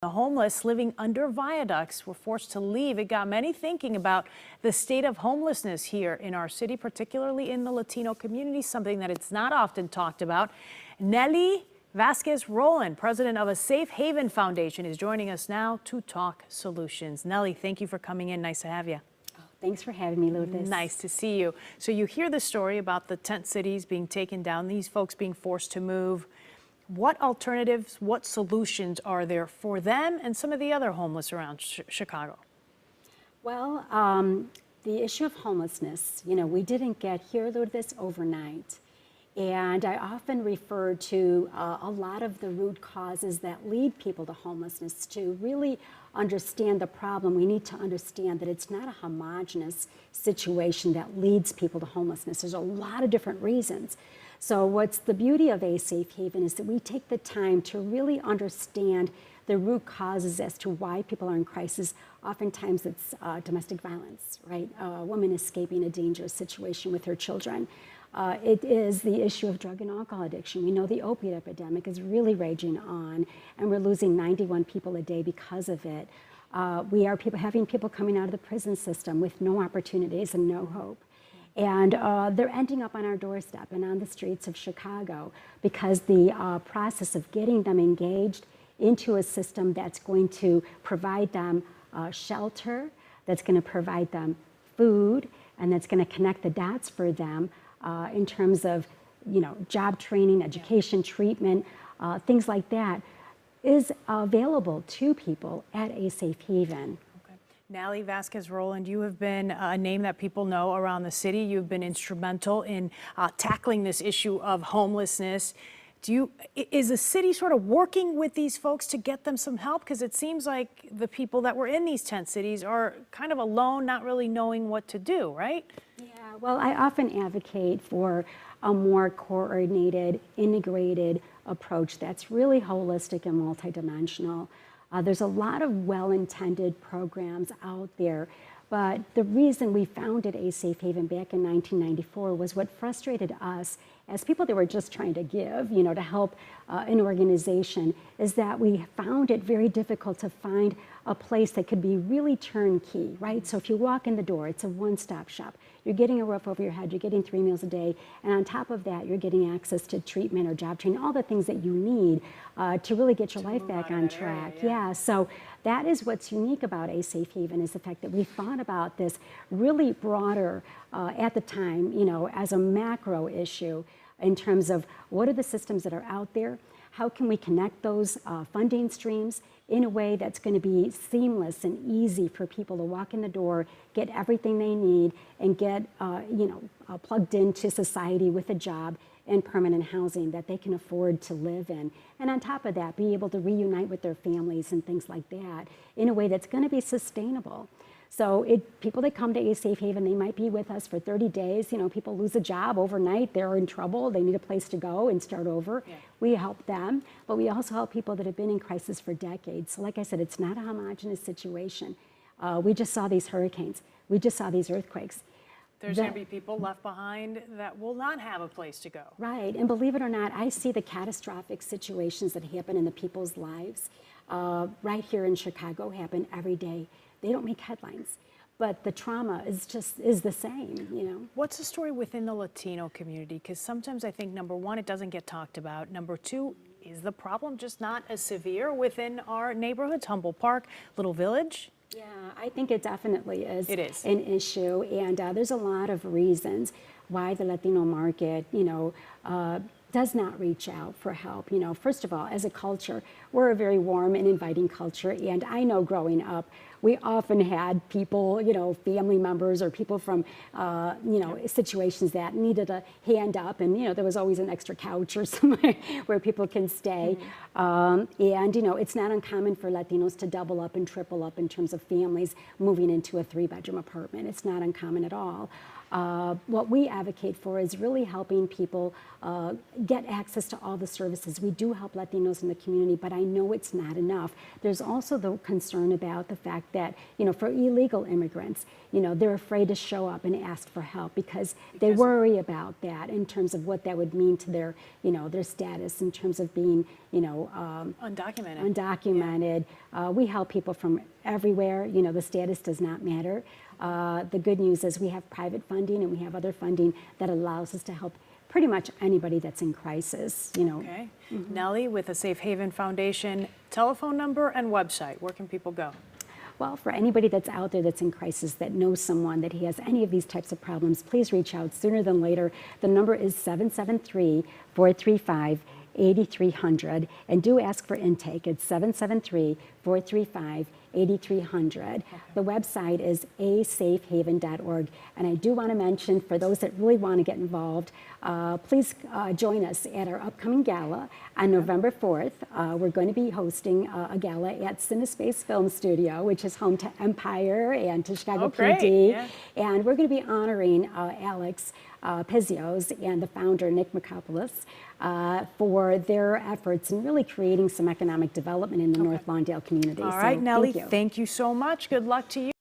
The homeless living under viaducts were forced to leave. It got many thinking about the state of homelessness here in our city, particularly in the Latino community, something that it's not often talked about. Nelly Vasquez-Roland, president of a Safe Haven Foundation, is joining us now to talk solutions. Nelly, thank you for coming in. Nice to have you. Thanks for having me, Lourdes. Nice to see you. So you hear the story about the tent cities being taken down, these folks being forced to move. What alternatives, what solutions are there for them and some of the other homeless around Chicago? Well, the issue of homelessness, we didn't get here, Lourdes, overnight. And I often refer to a lot of the root causes that lead people to homelessness. To really understand the problem, we need to understand that it's not a homogeneous situation that leads people to homelessness. There's a lot of different reasons. So what's the beauty of a safe haven is that we take the time to really understand the root causes as to why people are in crisis. Oftentimes it's domestic violence, right? A woman escaping a dangerous situation with her children. It is the issue of drug and alcohol addiction. We know the opiate epidemic is really raging on, and we're losing 91 people a day because of it. We are having people coming out of the prison system with no opportunities and no hope. And they're ending up on our doorstep and on the streets of Chicago because the process of getting them engaged into a system that's going to provide them shelter, that's going to provide them food, and that's going to connect the dots for them in terms of, job training, education, treatment, things like that, is available to people at a safe haven. Nelly Vasquez-Roland, you have been a name that people know around the city. You've been instrumental in tackling this issue of homelessness. Is the city sort of working with these folks to get them some help? Because it seems like the people that were in these tent cities are kind of alone, not really knowing what to do, right? Yeah, well, I often advocate for a more coordinated, integrated approach that's really holistic and multidimensional. There's a lot of well-intended programs out there, but the reason we founded a Safe Haven back in 1994 was what frustrated us as people that were just trying to give, to help an organization, is that we found it very difficult to find a place that could be really turnkey, right? So if you walk in the door, it's a one-stop shop. You're getting a roof over your head, you're getting 3 meals a day, and on top of that, you're getting access to treatment or job training, all the things that you need to really get your life back on track. Yeah, so that is what's unique about a Safe Haven, is the fact that we thought about this really broader, at the time, as a macro issue in terms of what are the systems that are out there, how can we connect those funding streams in a way that's going to be seamless and easy for people to walk in the door, get everything they need, and get plugged into society with a job and permanent housing that they can afford to live in. And on top of that, be able to reunite with their families and things like that in a way that's going to be sustainable. So people that come to a Safe Haven, they might be with us for 30 days. People lose a job overnight, they're in trouble, they need a place to go and start over. Yeah. We help them, but we also help people that have been in crisis for decades. So like I said, it's not a homogeneous situation. We just saw these hurricanes. We just saw these earthquakes. There's going to be people left behind that will not have a place to go. Right, and believe it or not, I see the catastrophic situations that happen in the people's lives right here in Chicago happen every day. They don't make headlines, but the trauma is the same, What's the story within the Latino community? Because sometimes I think, number one, it doesn't get talked about. Number two, is the problem just not as severe within our neighborhoods, Humboldt Park, Little Village? Yeah, I think it definitely is. It is an issue, and there's a lot of reasons why the Latino market, does not reach out for help. First of all, as a culture, we're a very warm and inviting culture, and I know growing up, we often had people, family members or people from, situations that needed a hand up, and, there was always an extra couch or somewhere where people can stay. Mm-hmm. It's not uncommon for Latinos to double up and triple up in terms of families moving into a 3-bedroom apartment. It's not uncommon at all. What we advocate for is really helping people get access to all the services. We do help Latinos in the community, but I know it's not enough. There's also the concern about the fact fact that, for illegal immigrants, they're afraid to show up and ask for help because they worry about that in terms of what that would mean to their, their status in terms of being, undocumented. We help people from everywhere. The status does not matter. The good news is we have private funding and we have other funding that allows us to help pretty much anybody that's in crisis, Okay. Nellie, with the Safe Haven Foundation, telephone number and website, where can people go? Well, for anybody that's out there that's in crisis, that knows someone that he has any of these types of problems, please reach out sooner than later. The number is 773-435-8300, and do ask for intake. It's 773-435-8300. The website is asafehaven.org. And I do want to mention, for those that really want to get involved, please join us at our upcoming gala on November 4th. We're going to be hosting a gala at CineSpace Film Studio, which is home to Empire and to Chicago PD. Yeah. And we're going to be honoring Alex Pizios and the founder, Nick Mikopoulos, for their efforts in really creating some economic development in the North Lawndale community. All right, Nellie, thank you. Thank you so much. Good luck to you.